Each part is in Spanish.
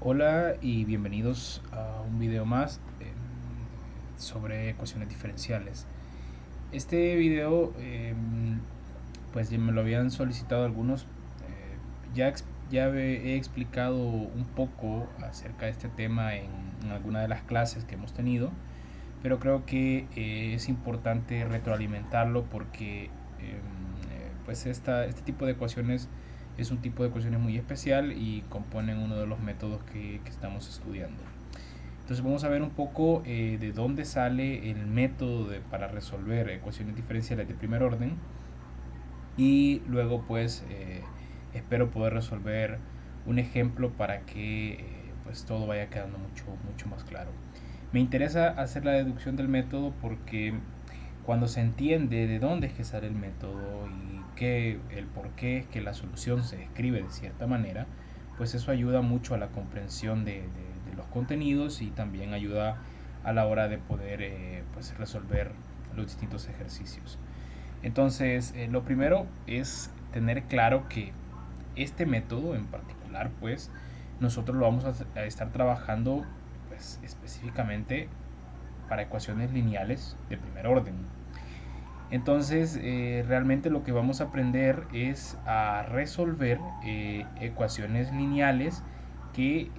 Hola y bienvenidos a un video más sobre ecuaciones diferenciales. Este video pues ya me lo habían solicitado algunos. Ya he explicado un poco acerca de este tema en alguna de las clases que hemos tenido, pero creo que es importante retroalimentarlo porque pues este tipo de ecuaciones es un tipo de ecuaciones muy especial y componen uno de los métodos que estamos estudiando. Entonces vamos a ver un poco de dónde sale el método para resolver ecuaciones diferenciales de primer orden, y luego pues espero poder resolver un ejemplo para que pues todo vaya quedando mucho más claro. Me interesa hacer la deducción del método porque cuando se entiende de dónde es que sale el método y el por qué es que la solución se escribe de cierta manera, pues eso ayuda mucho a la comprensión de los contenidos, y también ayuda a la hora de poder pues resolver los distintos ejercicios. Entonces, lo primero es tener claro que este método en particular, pues nosotros lo vamos a estar trabajando pues, específicamente para ecuaciones lineales de primer orden. Entonces, realmente lo que vamos a aprender es a resolver ecuaciones lineales que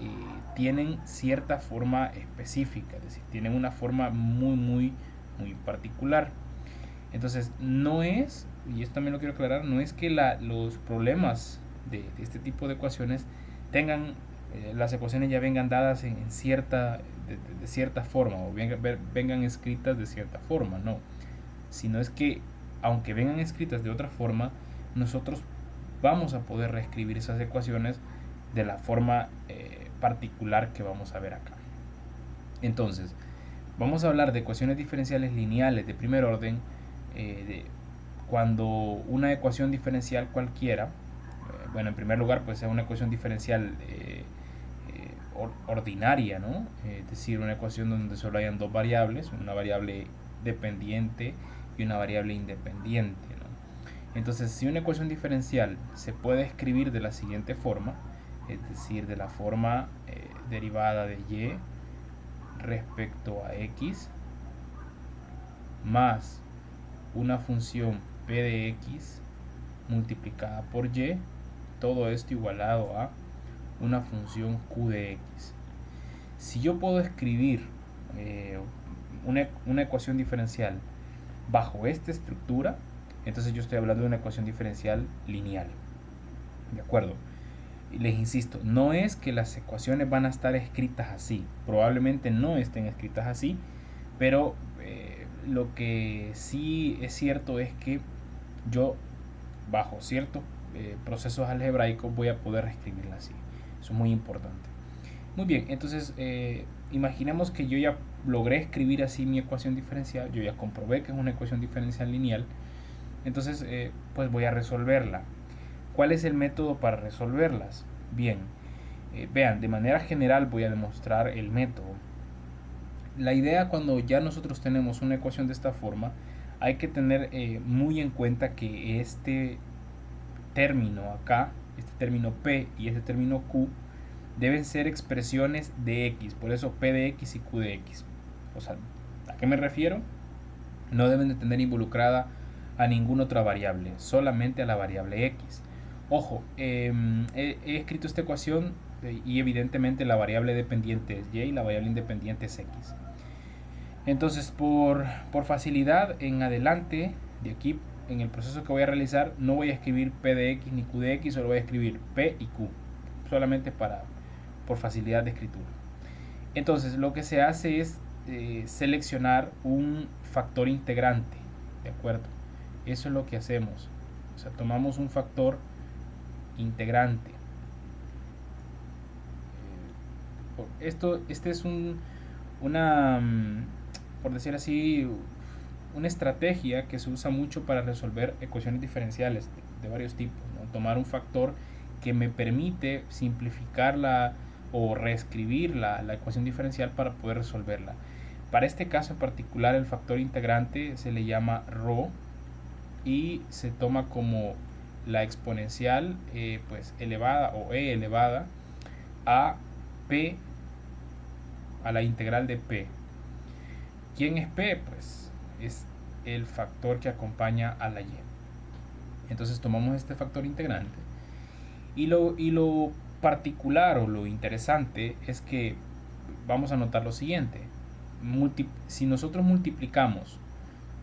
tienen cierta forma específica, es decir, tienen una forma muy particular. Entonces, no es, y esto también lo quiero aclarar, no es que los problemas de este tipo de ecuaciones tengan, las ecuaciones ya vengan dadas en de cierta forma, o vengan escritas de cierta forma, no. Sino es que, aunque vengan escritas de otra forma, nosotros vamos a poder reescribir esas ecuaciones de la forma particular que vamos a ver acá. Entonces, vamos a hablar de ecuaciones diferenciales lineales de primer orden, cuando una ecuación diferencial cualquiera, bueno, en primer lugar, pues es una ecuación diferencial ordinaria, ¿no? Es decir, una ecuación donde solo hayan dos variables, una variable dependiente y una variable independiente, ¿no? Entonces, si una ecuación diferencial se puede escribir de la siguiente forma, es decir, de la forma derivada de y respecto a x más una función p de x multiplicada por y, todo esto igualado a una función q de x. Si yo puedo escribir una ecuación diferencial bajo esta estructura, entonces yo estoy hablando de una ecuación diferencial lineal. ¿De acuerdo? Y les insisto, no es que las ecuaciones van a estar escritas así, probablemente no estén escritas así, pero lo que sí es cierto es que yo, bajo ciertos procesos algebraicos, voy a poder escribirla así. Eso es muy importante. Muy bien, entonces imaginemos que yo ya logré escribir así mi ecuación diferencial, yo ya comprobé que es una ecuación diferencial lineal, entonces pues voy a resolverla. ¿Cuál es el método para resolverlas? Bien, vean, de manera general voy a demostrar el método. La idea, cuando ya nosotros tenemos una ecuación de esta forma, hay que tener muy en cuenta que este término acá, este término P y este término Q, deben ser expresiones de X, por eso P de X y Q de X. O sea, ¿a qué me refiero? No deben de tener involucrada a ninguna otra variable, solamente a la variable X. Ojo, he escrito esta ecuación y evidentemente la variable dependiente es Y y la variable independiente es X. Entonces, por facilidad, en adelante, de aquí, en el proceso que voy a realizar, no voy a escribir P de X ni Q de X, solo voy a escribir P y Q, solamente por facilidad de escritura. Entonces, lo que se hace es seleccionar un factor integrante, ¿de acuerdo? Eso es lo que hacemos. O sea, tomamos un factor integrante. Este es una, por decir así, una estrategia que se usa mucho para resolver ecuaciones diferenciales de varios tipos, ¿no? Tomar un factor que me permite simplificarla o reescribir la ecuación diferencial para poder resolverla. Para este caso en particular, el factor integrante se le llama ρ y se toma como la exponencial pues elevada o e elevada a P a la integral de P. ¿Quién es P? Pues es el factor que acompaña a la Y. Entonces tomamos este factor integrante y lo particular o lo interesante es que vamos a notar lo siguiente. Si nosotros multiplicamos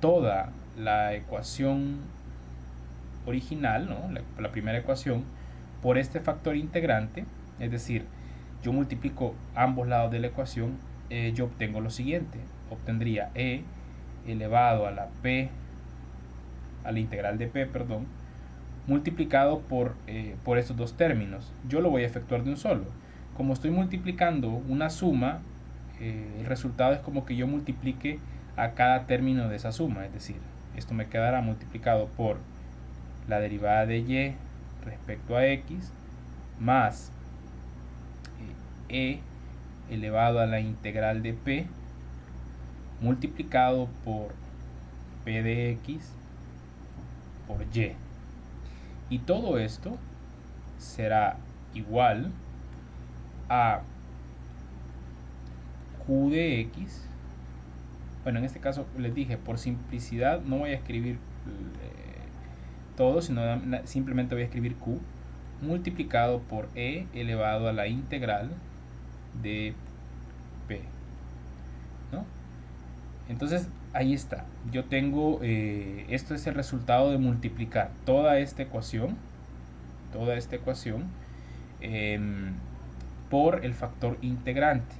toda la ecuación original, ¿no? la primera ecuación, por este factor integrante, es decir, yo multiplico ambos lados de la ecuación, yo obtengo lo siguiente. Obtendría e elevado a la p, a la integral de p, perdón, multiplicado por estos dos términos. Yo lo voy a efectuar de un solo. Como estoy multiplicando una suma, el resultado es como que yo multiplique a cada término de esa suma, es decir, esto me quedará multiplicado por la derivada de y respecto a x más e elevado a la integral de p multiplicado por p de x por y. Y todo esto será igual a q de x. Bueno, en este caso les dije, por simplicidad no voy a escribir todo, sino simplemente voy a escribir q multiplicado por e elevado a la integral de p, ¿no? Entonces ahí está, yo tengo esto es el resultado de multiplicar toda esta ecuación por el factor integrante.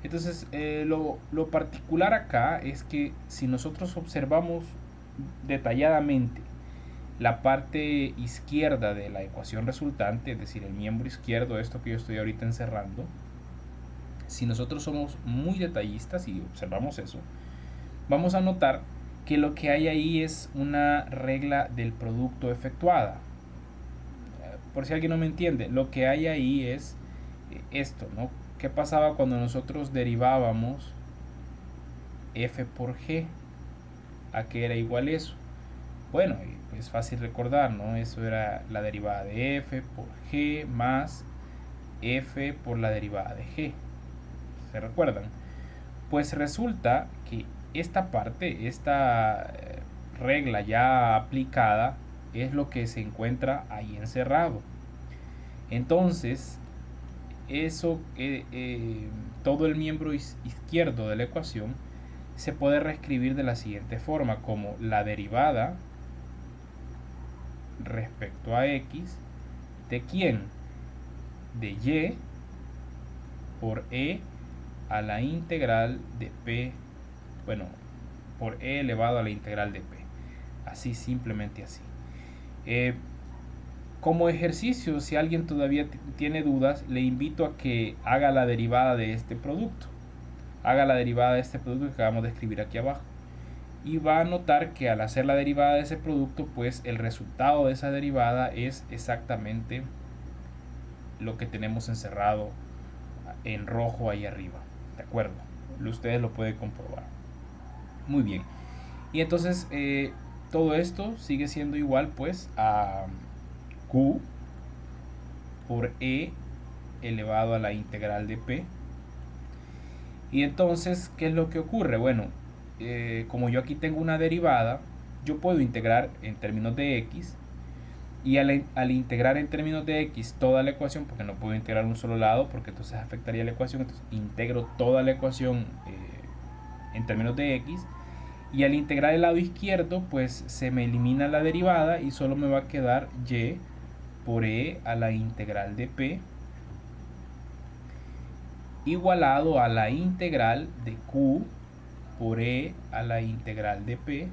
Entonces lo particular acá es que si nosotros observamos detalladamente la parte izquierda de la ecuación resultante, es decir, el miembro izquierdo, esto que yo estoy ahorita encerrando, si nosotros somos muy detallistas y observamos eso, vamos a notar que lo que hay ahí es una regla del producto efectuada. Por si alguien no me entiende, lo que hay ahí es esto, ¿no? ¿Qué pasaba cuando nosotros derivábamos f por g? ¿A qué era igual eso? Bueno, es fácil recordar, ¿no? Eso era la derivada de f por g más f por la derivada de g. ¿Se recuerdan? Pues resulta que esta parte, esta regla ya aplicada, es lo que se encuentra ahí encerrado. Entonces, eso, todo el miembro izquierdo de la ecuación se puede reescribir de la siguiente forma, como la derivada respecto a x de quién, de y por e a la integral de p, bueno, por e elevado a la integral de p, así, simplemente así. Como ejercicio, si alguien todavía tiene dudas, le invito a que haga la derivada de este producto, que acabamos de escribir aquí abajo, y va a notar que al hacer la derivada de ese producto, pues el resultado de esa derivada es exactamente lo que tenemos encerrado en rojo ahí arriba, ¿de acuerdo? Ustedes lo pueden comprobar. Muy bien. Y entonces todo esto sigue siendo igual pues a q por e elevado a la integral de p. Y entonces, ¿qué es lo que ocurre? Bueno, como yo aquí tengo una derivada, yo puedo integrar en términos de x, y al integrar en términos de x toda la ecuación, porque no puedo integrar un solo lado porque entonces afectaría la ecuación, entonces integro toda la ecuación en términos de x, y al integrar el lado izquierdo pues se me elimina la derivada y solo me va a quedar y por e a la integral de p igualado a la integral de q por e a la integral de p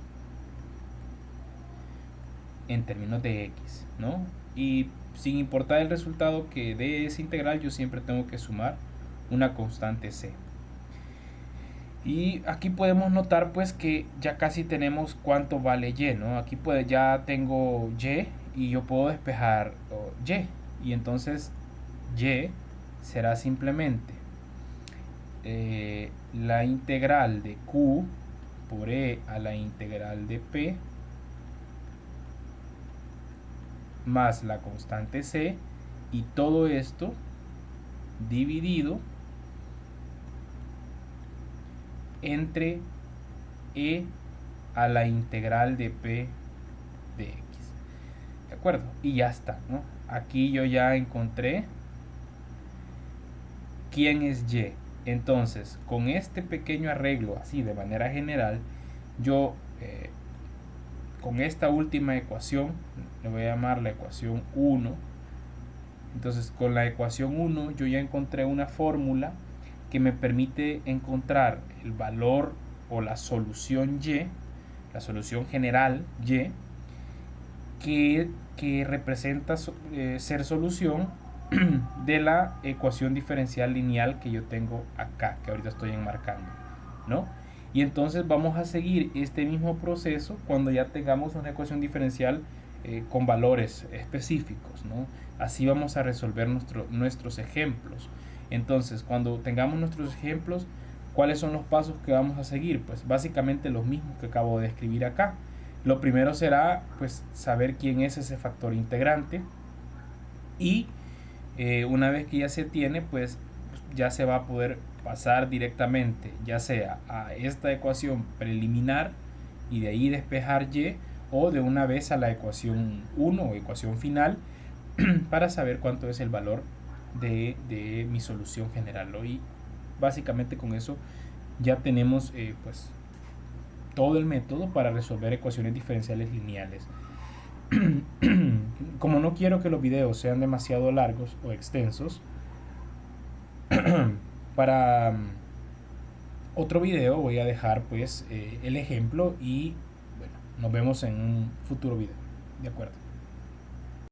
en términos de x, ¿no? Y sin importar el resultado que dé esa integral, yo siempre tengo que sumar una constante c. Y aquí podemos notar pues que ya casi tenemos cuánto vale y, ¿no? Aquí ya tengo y yo puedo despejar y entonces y será simplemente la integral de q por e a la integral de p más la constante c, y todo esto dividido entre e a la integral de p de x. ¿De acuerdo? Y ya está, ¿no? Aquí yo ya encontré quién es y. Entonces, con este pequeño arreglo, así de manera general, yo con esta última ecuación, le voy a llamar la ecuación 1. Entonces, con la ecuación 1 yo ya encontré una fórmula que me permite encontrar el valor o la solución y, la solución general y, que representa ser solución de la ecuación diferencial lineal que yo tengo acá, que ahorita estoy enmarcando, ¿no? Y entonces vamos a seguir este mismo proceso cuando ya tengamos una ecuación diferencial con valores específicos, ¿no? Así vamos a resolver nuestros ejemplos. Entonces, cuando tengamos nuestros ejemplos, ¿cuáles son los pasos que vamos a seguir? Pues básicamente los mismos que acabo de escribir acá. Lo primero será pues saber quién es ese factor integrante, y una vez que ya se tiene, pues ya se va a poder pasar directamente ya sea a esta ecuación preliminar y de ahí despejar y, o de una vez a la ecuación 1 o ecuación final para saber cuánto es el valor de mi solución general. Y básicamente con eso ya tenemos pues todo el método para resolver ecuaciones diferenciales lineales. Como no quiero que los videos sean demasiado largos o extensos, para otro video voy a dejar pues el ejemplo y bueno, nos vemos en un futuro video. De acuerdo.